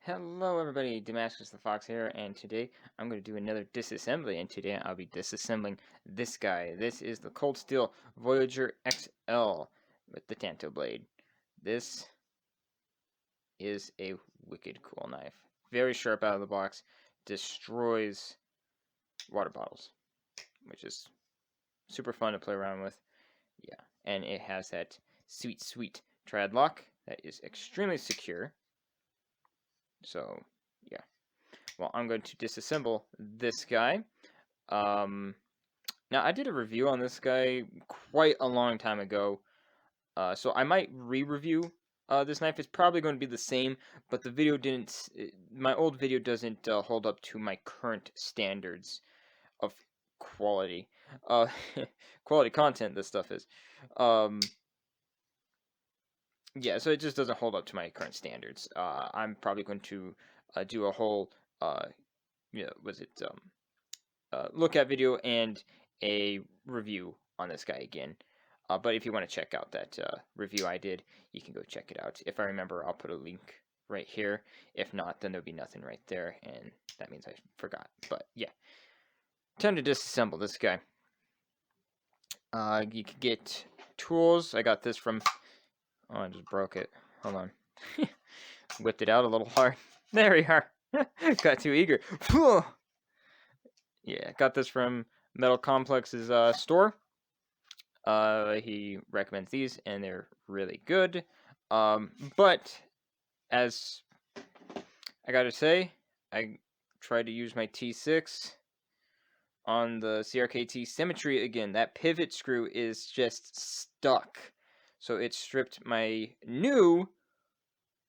Hello everybody, Damascus the Fox here, and today I'm going to do another disassembly, and today I'll be disassembling this guy. This is the Cold Steel Voyager XL with the Tanto blade. This is a wicked cool knife. Very sharp out of the box, destroys water bottles, which is super fun to play around with. Yeah, and it has that sweet Triad Lock that is extremely secure. So, yeah. Well, I'm going to disassemble this guy. Now, I did a review on this guy quite a long time ago, so I might re-review this knife. It's probably going to be the same, but the video didn't. My old video doesn't hold up to my current standards of quality, quality content. This stuff is, yeah. So it just doesn't hold up to my current standards. I'm probably going to do a whole, look at video and a review on this guy again. But if you want to check out that review I did, you can go check it out. If I remember, I'll put a link right here. If not, then there'll be nothing right there, and that means I forgot. But yeah, time to disassemble this guy. You can get tools. I got this from... Oh, I just broke it. Hold on. Whipped it out a little hard. There we are. Got too eager. Yeah, got this from Metal Complex's store. He recommends these, and they're really good. But as I gotta say, I tried to use my T6 on the CRKT Symmetry again. That pivot screw is just stuck. So it stripped my new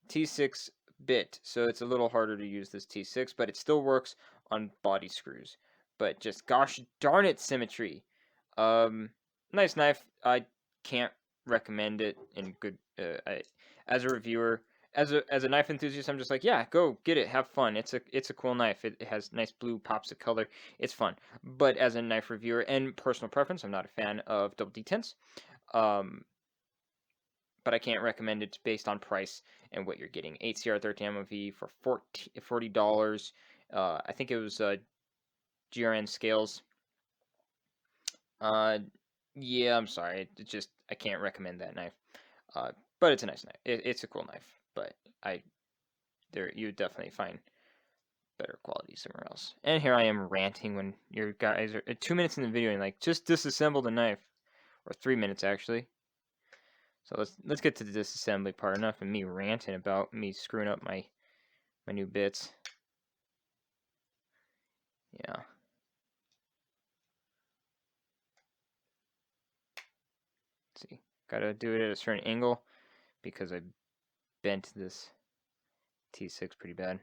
T6 bit. So it's a little harder to use this T6, but it still works on body screws. But just gosh darn it, Symmetry. Nice knife. I can't recommend it in good. As a reviewer, as a knife enthusiast, I'm just like, yeah, go get it, have fun. It's a cool knife. It has nice blue pops of color. It's fun. But as a knife reviewer and personal preference, I'm not a fan of double D10s. But I can't recommend it based on price and what you're getting. 8CR13 MOV for $40. I think it was GRN scales. Yeah, I'm sorry. It just I can't recommend that knife. But it's a nice knife. It's a cool knife. But you would definitely find better quality somewhere else. And here I am ranting when your guys are 2 minutes in the video and like just disassemble the knife, or 3 minutes actually. So let's get to the disassembly part. Enough of me ranting about me screwing up my new bits. Yeah. Let's see, gotta do it at a certain angle because I bent this T6 pretty bad.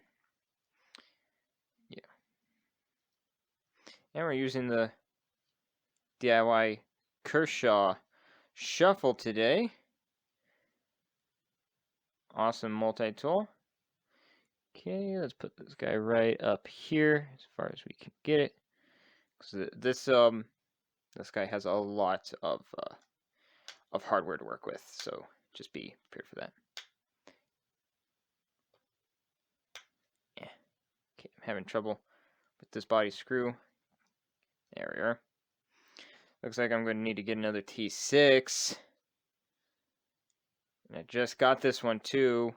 Yeah. And we're using the DIY Kershaw Shuffle today. Awesome multi-tool. Okay, let's put this guy right up here as far as we can get it. Because this guy has a lot of hardware to work with, so just be prepared for that. Yeah. Okay, I'm having trouble with this body screw. There we are. Looks like I'm going to need to get another T6. And I just got this one too.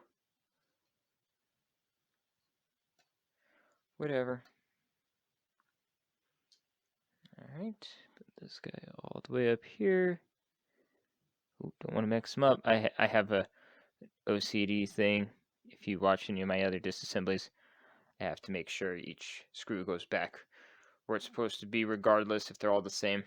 Whatever. Alright, put this guy all the way up here. Ooh, don't want to mix them up. I have a OCD thing. If you watch any of my other disassemblies, I have to make sure each screw goes back where it's supposed to be, regardless if they're all the same.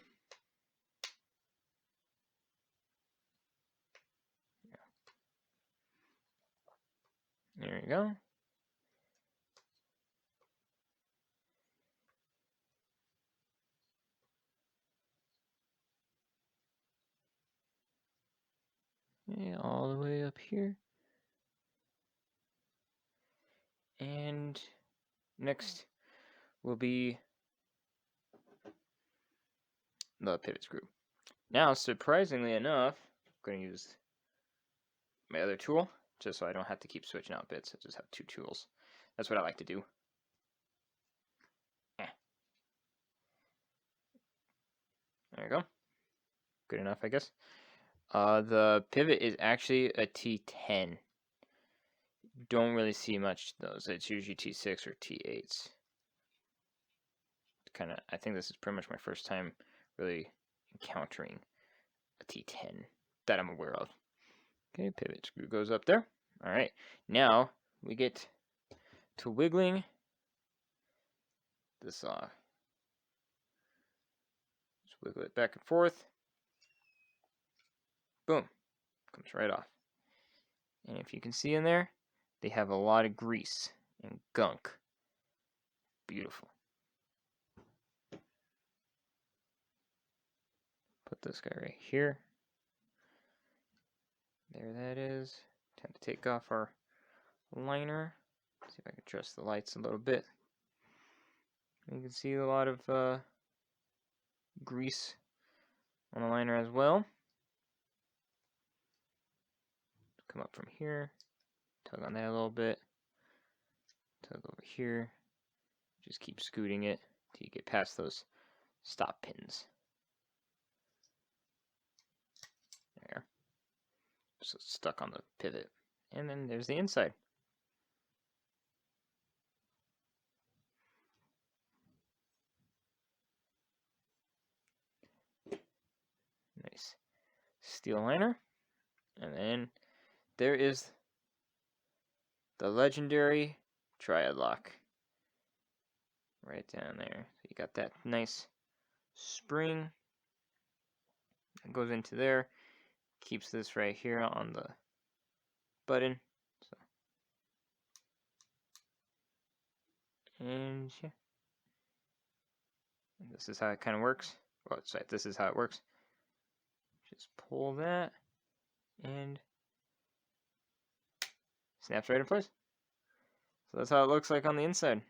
There you go. Yeah, all the way up here. And next will be the pivot screw. Now, surprisingly enough, I'm going to use my other tool, just so I don't have to keep switching out bits. I just have two tools. That's what I like to do. There you go. Good enough, I guess. The pivot is actually a T10. Don't really see much those. It's usually T6 or T8s. I think this is pretty much my first time really encountering a T10 that I'm aware of. Okay, pivot screw goes up there. All right, now we get to wiggling this off. Just wiggle it back and forth. Boom, comes right off. And if you can see in there, they have a lot of grease and gunk. Beautiful. Put this guy right here. There that is. Time to take off our liner. See if I can adjust the lights a little bit. You can see a lot of grease on the liner as well. Come up from here, tug on that a little bit, tug over here, just keep scooting it till you get past those stop pins. There. So it's stuck on the pivot. And then there's the inside. Nice steel liner. And then there is the legendary Triad Lock. Right down there. So you got that nice spring that goes into there. Keeps this right here on the button. So. And yeah. And this is how it kind of works. Well, sorry, this is how it works. Just pull that and snaps right in place. So that's how it looks like on the inside.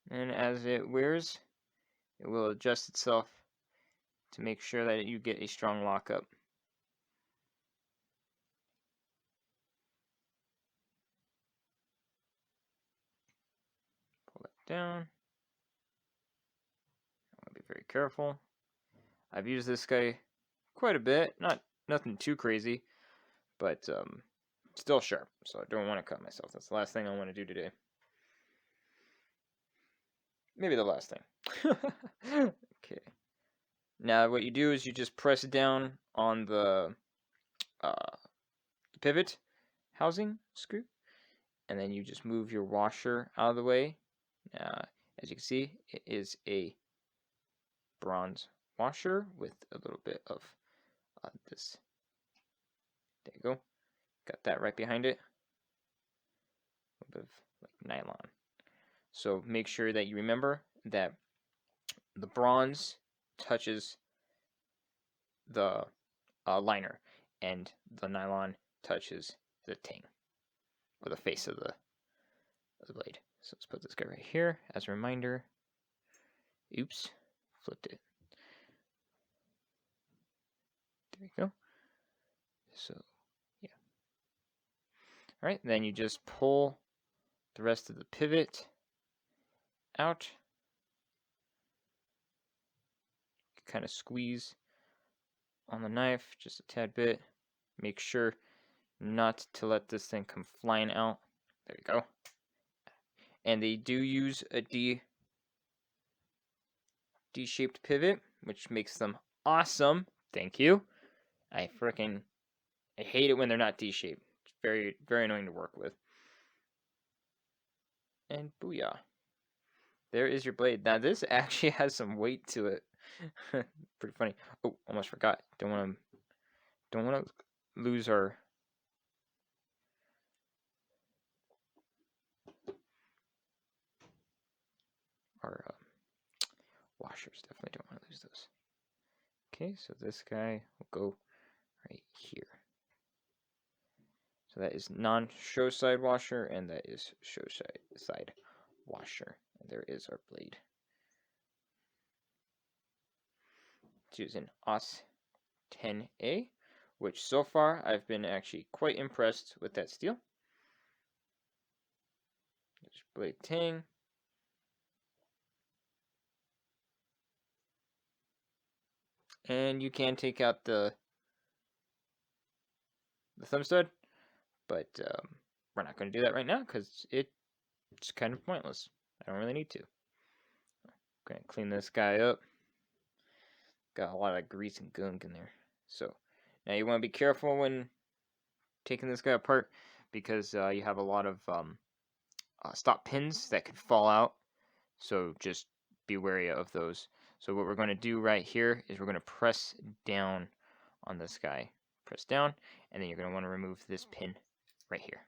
And as it wears, it will adjust itself to make sure that you get a strong lockup. Pull that down. I want to be very careful. I've used this guy quite a bit, nothing too crazy, but still sharp, so I don't want to cut myself. That's the last thing I want to do today. Maybe the last thing. Okay. Now what you do is you just press down on the pivot housing screw, and then you just move your washer out of the way. As you can see, it is a bronze washer with a little bit of this. There you go. Got that right behind it. A little bit of like nylon. So make sure that you remember that the bronze touches the liner, and the nylon touches the ting, or the face of the blade. So let's put this guy right here as a reminder. Oops, flipped it. There you go. So, yeah. All right, then you just pull the rest of the pivot out. Kind of squeeze on the knife just a tad bit. Make sure not to let this thing come flying out. There you go. And they do use a D-shaped pivot, which makes them awesome. Thank you. I hate it when they're not D-shaped. It's very, very annoying to work with. And booyah. There is your blade. Now this actually has some weight to it. Pretty funny. Oh, almost forgot. Don't want to lose our washers. Definitely don't want to lose those. Okay, so this guy will go right here. So that is non-show side washer, and that is show side washer. And there is our blade. It's using OS 10A which so far I've been actually quite impressed with that steel. There's blade tang. And you can take out the thumb stud, but we're not going to do that right now because it's kind of pointless. I don't really need to. I'm going to clean this guy up. Got a lot of grease and gunk in there. So now you want to be careful when taking this guy apart because you have a lot of stop pins that could fall out. So just be wary of those. So what we're going to do right here is we're going to press down on this guy. Press down, and then you're going to want to remove this pin right here.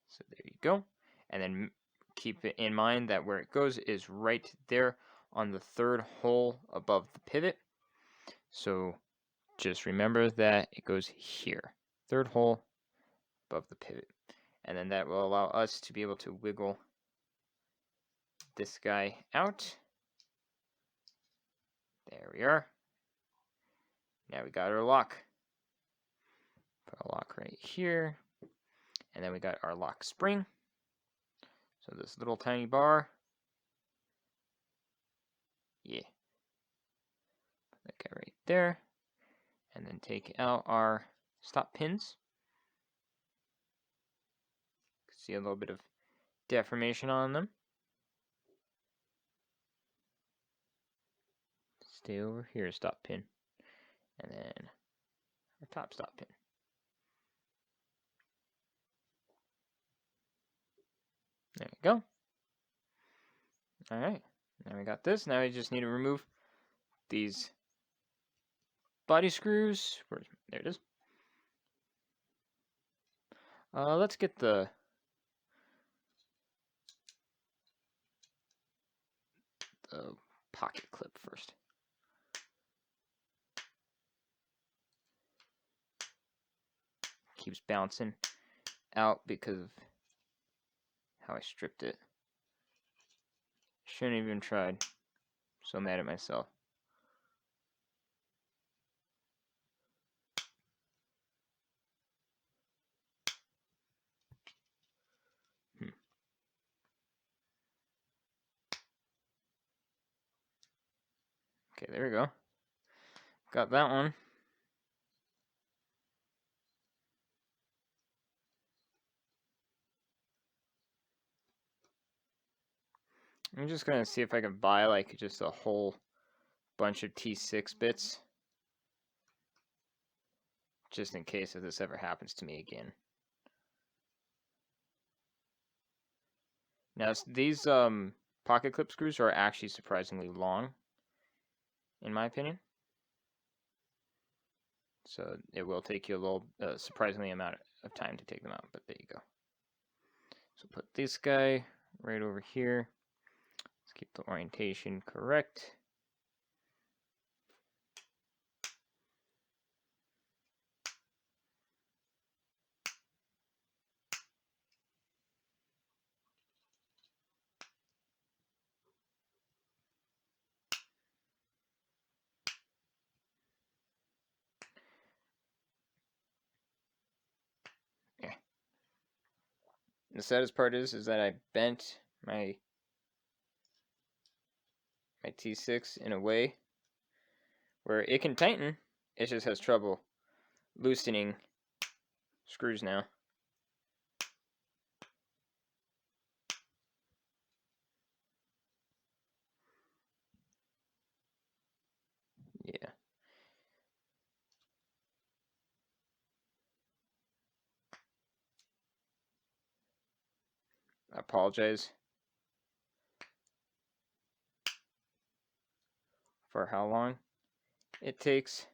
So there you go. And then keep it in mind that where it goes is right there on the third hole above the pivot. So just remember that it goes here. Third hole above the pivot. And then that will allow us to be able to wiggle this guy out. There we are. Now we got our lock. Put a lock right here. And then we got our lock spring. So this little tiny bar. Yeah. Put that guy right there. And then take out our stop pins. See a little bit of deformation on them. Stay over here, stop pin. And then our top stop pin. There you go. Alright, now we got this. Now we just need to remove these body screws. There it is. Let's get the pocket clip first. Keeps bouncing out because of how I stripped it. Shouldn't even tried. So mad at myself. Okay, there we go. Got that one. I'm just gonna see if I can buy like just a whole bunch of T6 bits, just in case if this ever happens to me again. Now these pocket clip screws are actually surprisingly long, in my opinion. So it will take you a little surprisingly amount of time to take them out, but there you go. So put this guy right over here. Let's keep the orientation correct. Yeah. The saddest part is that I bent my T6 in a way where it can tighten, it just has trouble loosening screws now. Yeah. I apologize for how long it takes.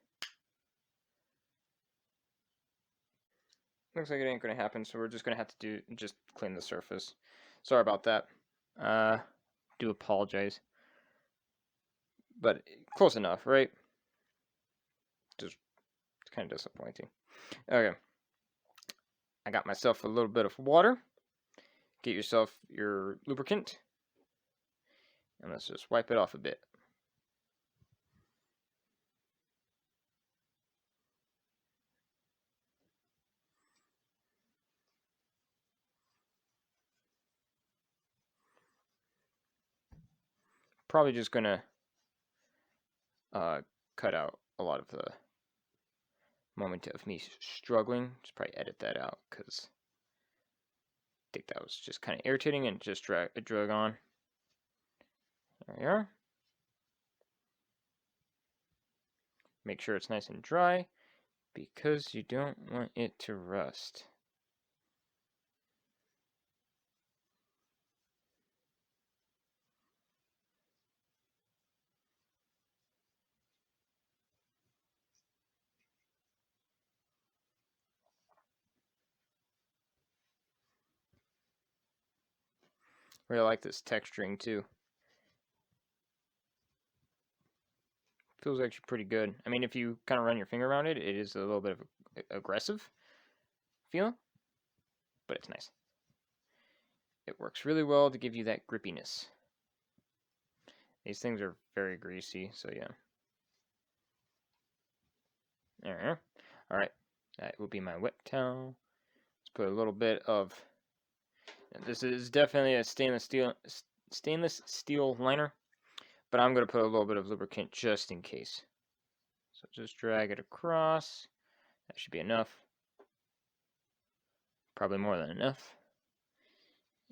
Looks like it ain't gonna happen, so we're just gonna have to just clean the surface. Sorry about that. Do apologize. But close enough, right? Just it's kind of disappointing. Okay. I got myself a little bit of water. Get yourself your lubricant. And let's just wipe it off a bit. probably just gonna cut out a lot of the moment of me struggling. Just probably edit that out because I think that was just kind of irritating and just drag on. There we are. Make sure it's nice and dry because you don't want it to rust. Really like this texturing too. Feels actually pretty good. I mean, if you kind of run your finger around it, it is a little bit of aggressive feel, but it's nice. It works really well to give you that grippiness. These things are very greasy, so yeah. There. All right, that will be my wet towel. Let's put a little bit of. This is definitely a stainless steel liner, but I'm going to put a little bit of lubricant just in case. So just drag it across. That should be enough. Probably more than enough.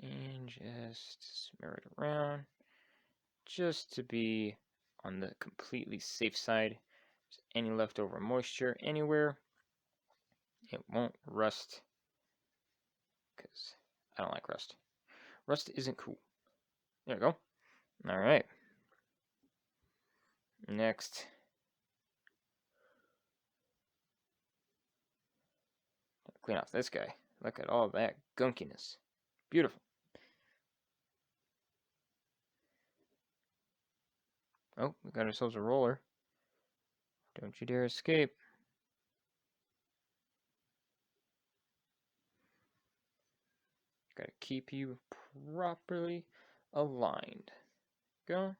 And just smear it around, just to be on the completely safe side. If there's any leftover moisture anywhere, it won't rust, because I don't like rust. Rust isn't cool. There we go. All right. Next, clean off this guy. Look at all that gunkiness. Beautiful. Oh, we got ourselves a roller. Don't you dare escape. Gotta keep you properly aligned. Go.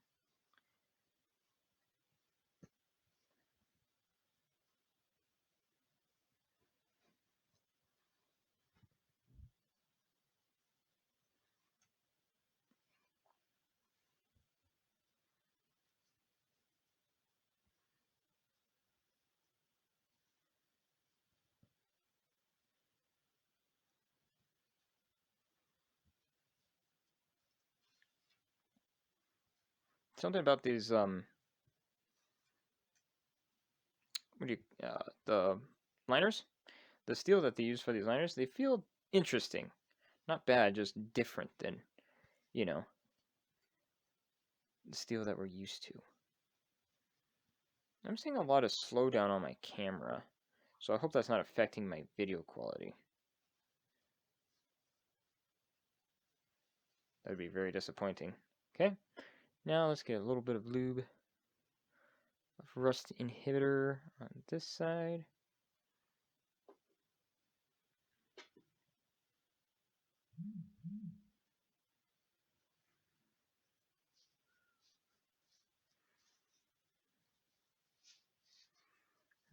Something about these the liners, the steel that they use for these liners, they feel interesting. Not bad, just different than, you know, the steel that we're used to. I'm seeing a lot of slowdown on my camera, so I hope that's not affecting my video quality. That would be very disappointing. Okay, now let's get a little bit of lube of rust inhibitor on this side.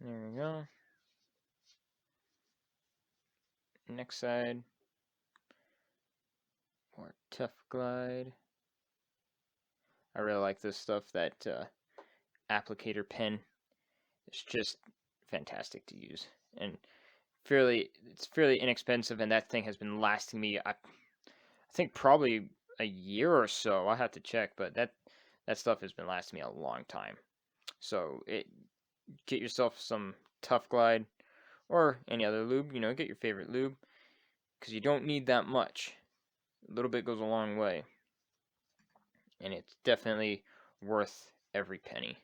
There we go. Next side. More Tough Glide. I really like this stuff, that applicator pen. It's just fantastic to use, and it's fairly inexpensive, and that thing has been lasting me, I think probably a year or so. I'll have to check, but that stuff has been lasting me a long time. So get yourself some Tough Glide or any other lube. Get your favorite lube, because you don't need that much. A little bit goes a long way, and it's definitely worth every penny.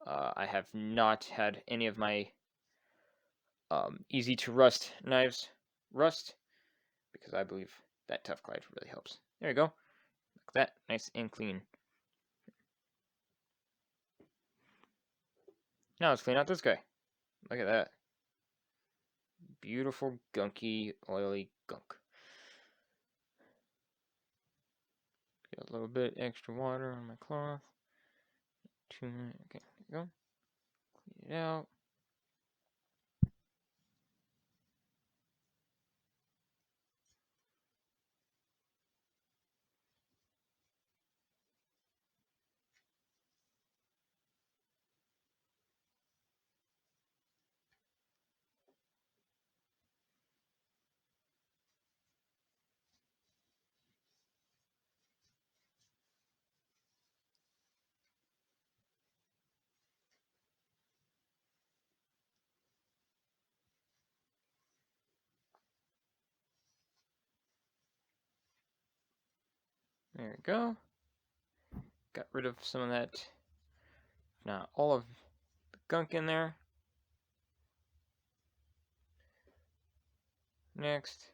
I have not had any of my easy to rust knives rust, because I believe that Tough Glide really helps. There you go. Look at that, nice and clean. Now let's clean out this guy. Look at that. Beautiful, gunky, oily gunk. Get a little bit extra water on my cloth. Okay, there you go. Clean it out. There we go. Got rid of some of that, not all of the gunk in there. Next.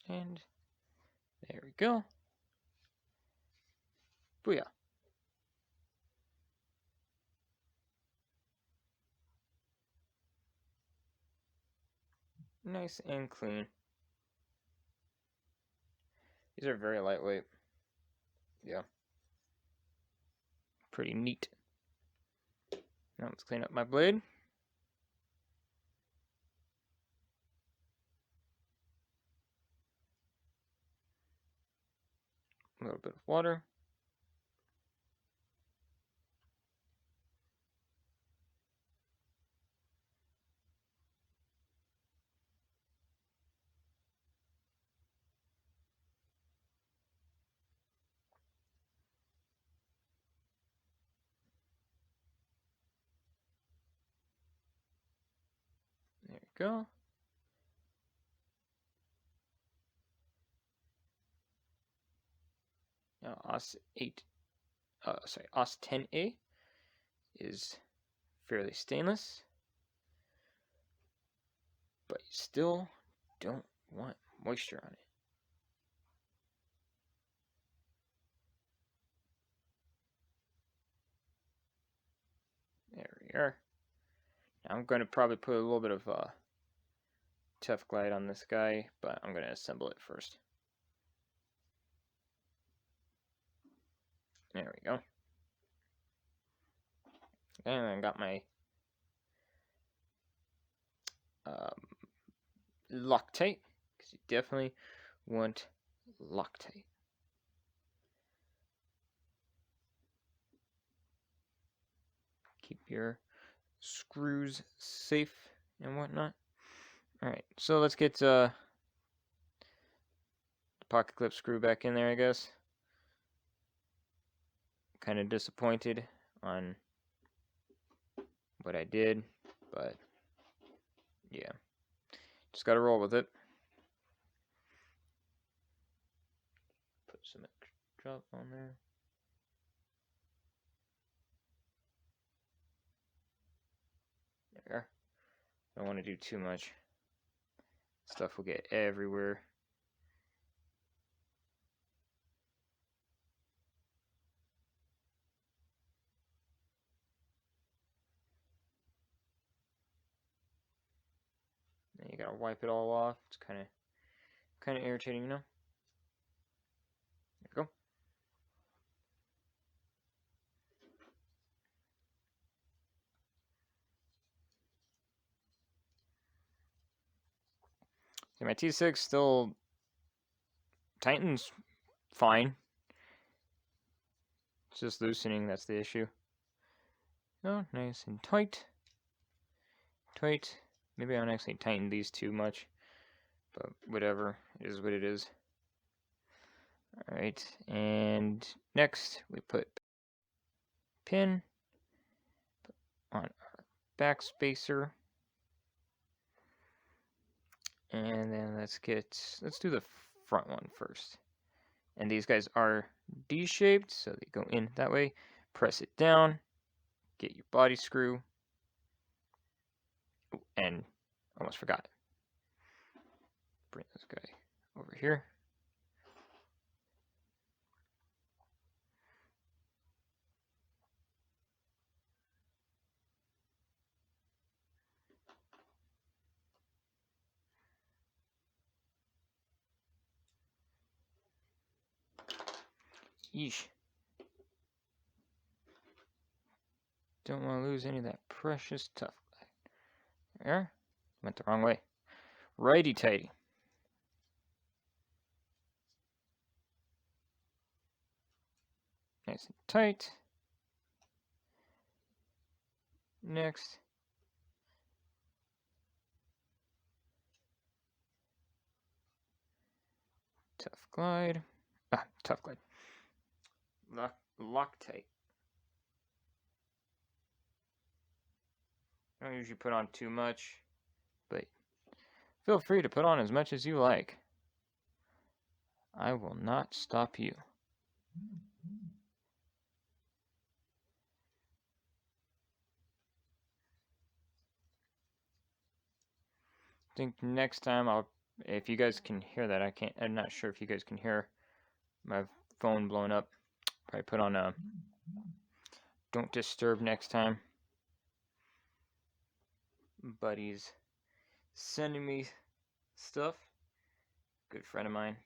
And there we go. Booyah. Nice and clean. These are very lightweight. Yeah. Pretty neat. Now let's clean up my blade. A little bit of water. There we go. Now OS 10A is fairly stainless, but you still don't want moisture on it. There we are. Now I'm going to probably put a little bit of Tough Glide on this guy, but I'm going to assemble it first. There we go. And I got my Loctite, because you definitely want Loctite. Keep your screws safe and whatnot. Alright, so let's get the pocket clip screw back in there, I guess. Kind of disappointed on what I did, but yeah, just gotta roll with it. Put some extra drop on there. There we are. Don't want to do too much. Stuff will get everywhere. And you gotta wipe it all off. It's kind of irritating, you know. There we go. Okay, my T6 still tightens fine. It's just loosening that's the issue. Oh, nice and tight. Tight. Maybe I don't actually tighten these too much, but whatever, it is what it is. Alright, and next we put pin on our back spacer. And then let's do the front one first. And these guys are D-shaped, so they go in that way. Press it down, get your body screw. Ooh, and almost forgot. Bring this guy over here. Yeesh. Don't want to lose any of that precious Tough Glide. There. Went the wrong way. Righty tighty. Nice nice and tight. Next. Tough glide. Tough glide. Loctite. I don't usually put on too much, but feel free to put on as much as you like. I will not stop you. I think next time if you guys can hear that, I'm not sure if you guys can hear my phone blowing up. Probably put on a don't disturb next time. Buddy's sending me stuff. Good friend of mine.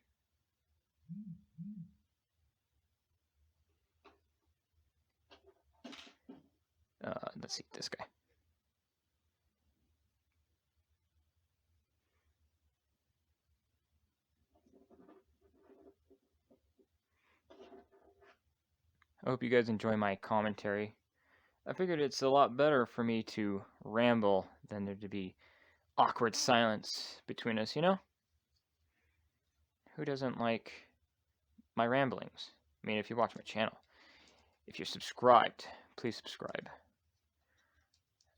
Let's see, this guy. I hope you guys enjoy my commentary. I figured it's a lot better for me to ramble than there to be awkward silence between us, you know? Who doesn't like my ramblings? I mean, if you watch my channel. If you're subscribed, please subscribe.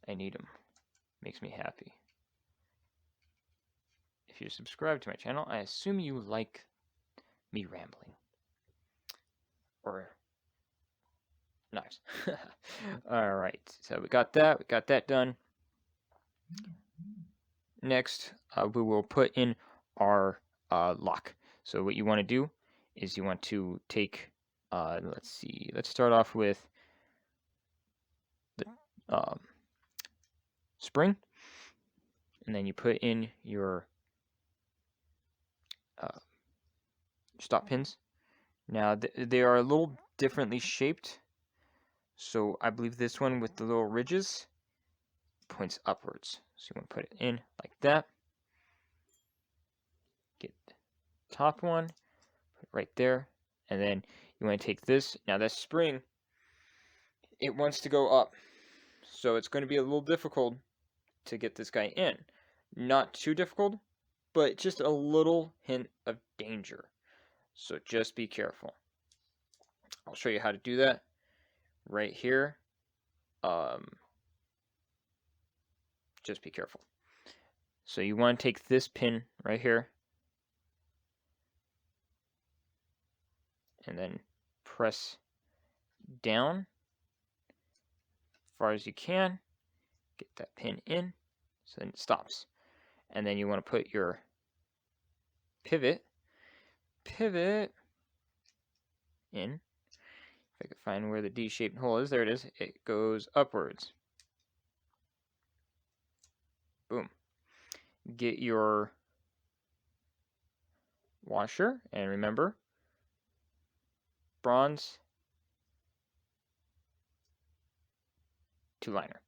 I need them. Makes me happy. If you're subscribed to my channel, I assume you like me rambling. Or knives. Alright, so we got that done. Next, we will put in our lock. So what you want to do is you want to take, let's start off with the spring, and then you put in your stop pins. Now they are a little differently shaped, so I believe this one with the little ridges points upwards. So you want to put it in like that. Get the top one, put it right there, and then you want to take this. Now that spring, it wants to go up, so it's going to be a little difficult to get this guy in. Not too difficult, but just a little hint of danger. So just be careful. I'll show you how to do that right here. Just be careful. So you want to take this pin right here and then press down as far as you can. Get that pin in, so then it stops. And then you want to put your pivot in. If I could find where the D-shaped hole is, there it is. It goes upwards. Boom. Get your washer, and remember, bronze to liner.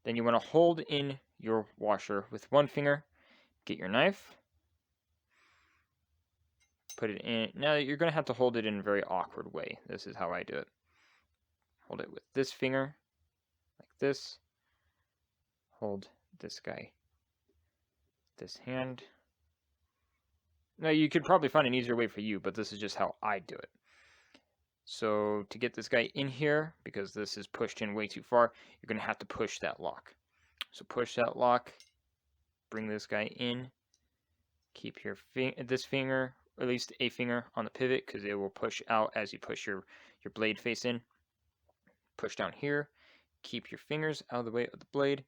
Then you want to hold in your washer with one finger. Get your knife. Put it in. Now you're going to have to hold it in a very awkward way. This is how I do it. Hold it with this finger, like this. Hold this guy, this hand. Now you could probably find an easier way for you, but this is just how I do it. So to get this guy in here, because this is pushed in way too far, you're going to have to push that lock. So push that lock, bring this guy in, keep your this finger, or at least a finger on the pivot, because it will push out as you push your blade face in. Push down here, keep your fingers out of the way of the blade,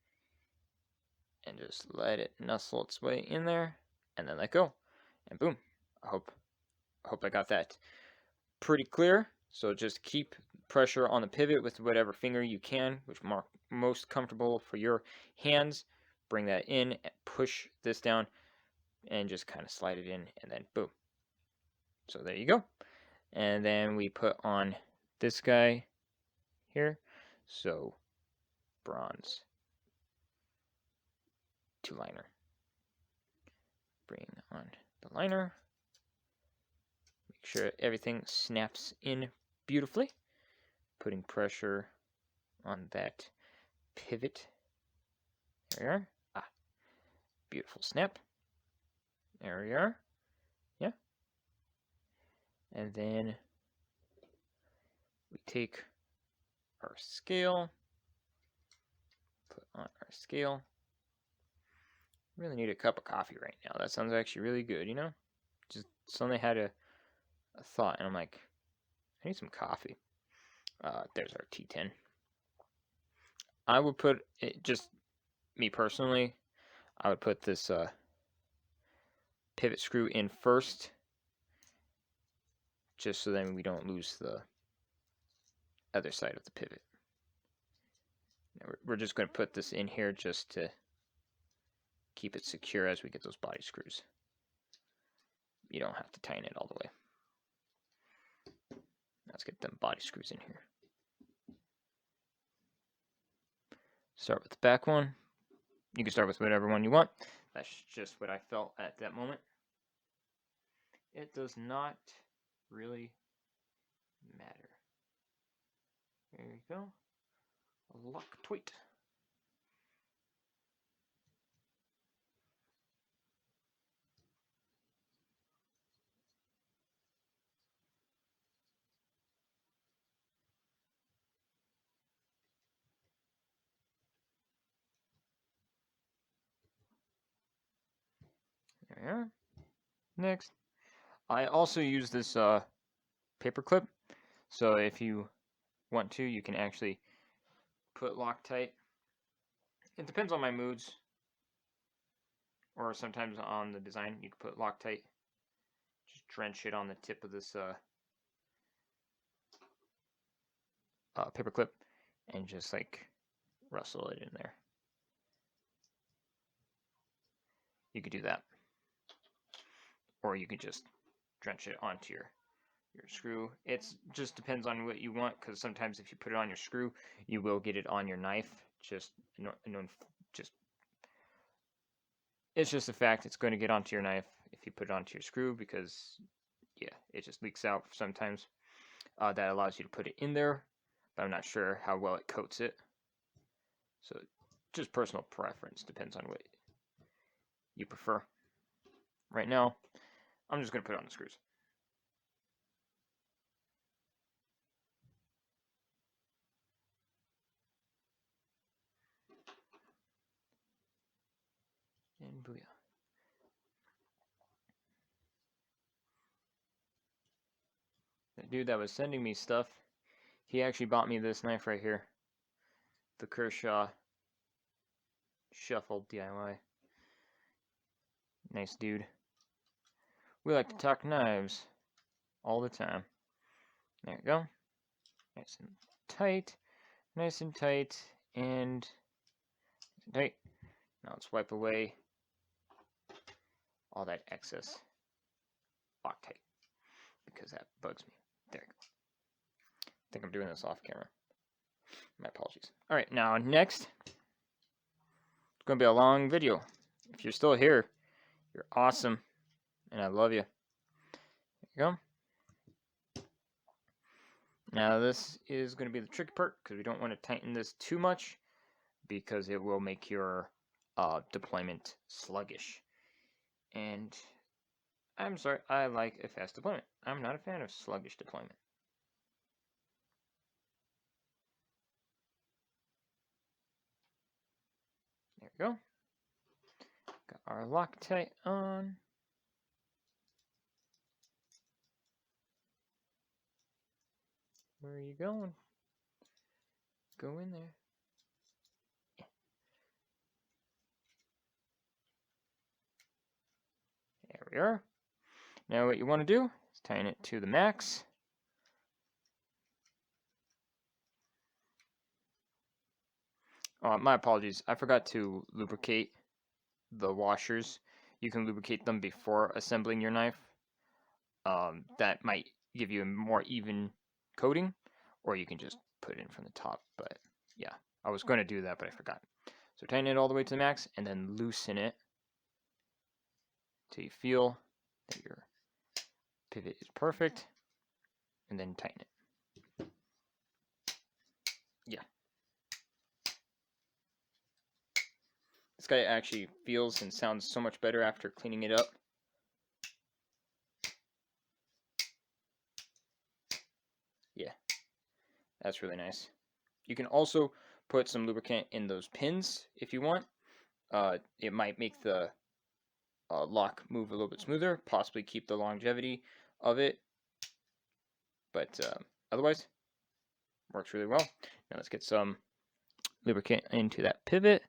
and just let it nuzzle its way in there, and then let go, and boom. I hope I got that pretty clear. So just keep pressure on the pivot with whatever finger you can, which most comfortable for your hands. Bring that in, and push this down, and just kind of slide it in, and then boom. So there you go. And then we put on this guy here. So bronze to liner. Bring on the liner. Make sure everything snaps in beautifully. putting pressure on that pivot. There we are. Ah, beautiful snap. There we are. Yeah. And then we take our scale, put on our scale. Really need a cup of coffee right now. That sounds actually really good, you know? Just suddenly had a thought, and I'm like, I need some coffee. There's our T10. I would put it, just me personally, I would put this pivot screw in first, just so then we don't lose the other side of the pivot. Now we're just going to put this in here just to keep it secure as we get those body screws. You don't have to tighten it all the way. Let's get them body screws in here. Start with the back one. You can start with whatever one you want. That's just what I felt at that moment. It does not really matter. There you go. A lock tweet. There we are. Next. I also use this paper clip, so if you want to, you can actually put Loctite. It depends on my moods, or sometimes on the design. You can put Loctite, just drench it on the tip of this paper clip, and just like rustle it in there. You could do that, or you could just drench it onto your screw. It just depends on what you want, because sometimes if you put it on your screw, you will get it on your knife. It's just a fact. It's going to get onto your knife if you put it onto your screw, because yeah, it just leaks out sometimes. That allows you to put it in there, but I'm not sure how well it coats it. So just personal preference, depends on what you prefer. Right now, I'm just going to put it on the screws. And booyah. The dude that was sending me stuff, he actually bought me this knife right here. The Kershaw Shuffle DIY. Nice dude. We like to talk knives all the time. There we go. Nice and tight. Nice and tight. And tight. Now let's wipe away all that excess Loctite, because that bugs me. There we go. I think I'm doing this off camera. My apologies. Alright, now next, it's going to be a long video. If you're still here, you're awesome, and I love you. There you go. Now this is going to be the tricky part, because we don't want to tighten this too much, because it will make your deployment sluggish. And I'm sorry, I like a fast deployment. I'm not a fan of sluggish deployment. There we go. Got our Loctite on. Where are you going? Go in there. Yeah. There we are. Now what you want to do is tighten it to the max. My apologies. I forgot to lubricate the washers. You can lubricate them before assembling your knife. That might give you a more even coating, or you can just put it in from the top. But yeah, I was going to do that, but I forgot. So tighten it all the way to the max, and then loosen it till you feel that your pivot is perfect, and then tighten it. This guy actually feels and sounds so much better after cleaning it up. Yeah, that's really nice. You can also put some lubricant in those pins if you want. It might make the lock move a little bit smoother, possibly keep the longevity of it. But otherwise, works really well. Now let's get some lubricant into that pivot.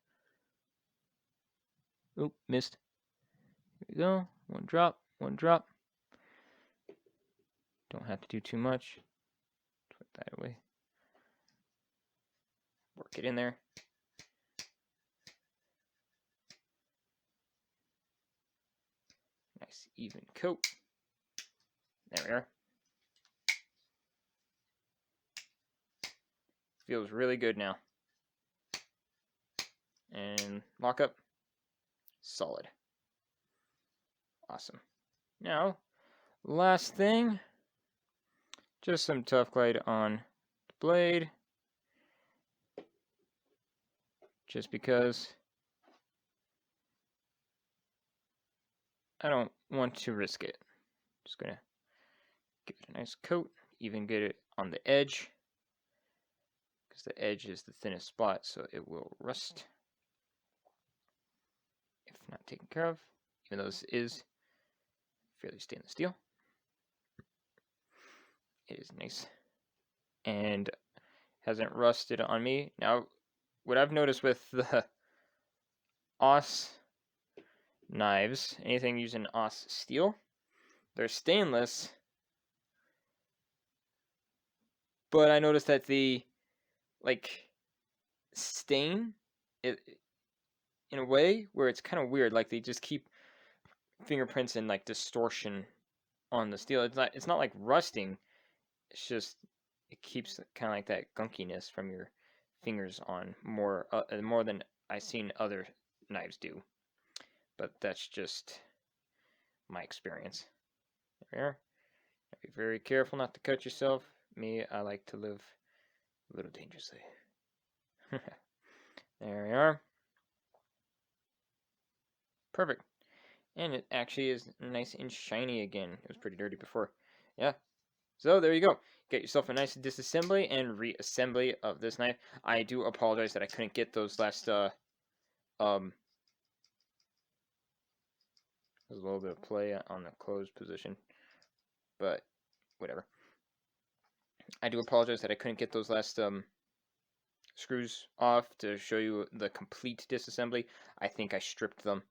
Oop, missed. Here we go. One drop, one drop. Don't have to do too much. Put that away. Work it in there. Nice even coat. There we are. Feels really good now. And lock up. Solid. Awesome. Now, last thing, just some Tough Glide on the blade. Just because I don't want to risk it. Just gonna give it a nice coat, even get it on the edge, because the edge is the thinnest spot, so it will rust if not taken care of, even though this is fairly stainless steel. It is nice and hasn't rusted on me. Now, what I've noticed with the OS knives, anything using OS steel, they're stainless, but I noticed that the stain it in a way where it's kind of weird, like they just keep fingerprints and like distortion on the steel. It's not like rusting. It's just it keeps kind of like that gunkiness from your fingers on more than I've seen other knives do. But that's just my experience. There we are. Be very careful not to cut yourself. Me, I like to live a little dangerously. There we are. Perfect. And it actually is nice and shiny again. It was pretty dirty before. Yeah. So there you go. Get yourself a nice disassembly and reassembly of this knife. I do apologize that I couldn't get those last there's a little bit of play on the closed position, but whatever. I do apologize that I couldn't get those last screws off to show you the complete disassembly. I think I stripped them.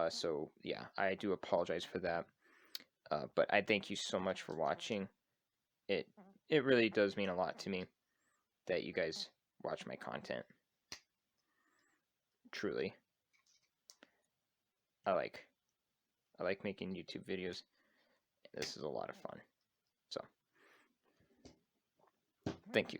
So yeah, I do apologize for that. But I thank you so much for watching. It really does mean a lot to me that you guys watch my content. Truly. I like making YouTube videos. This is a lot of fun. So thank you.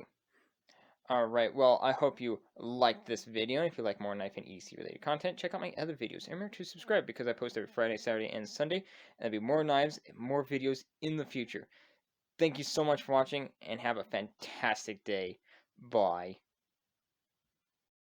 Alright, well, I hope you liked this video. If you like more knife and EDC related content, check out my other videos. And remember to subscribe because I post every Friday, Saturday, and Sunday. And there'll be more knives and more videos in the future. Thank you so much for watching and have a fantastic day. Bye.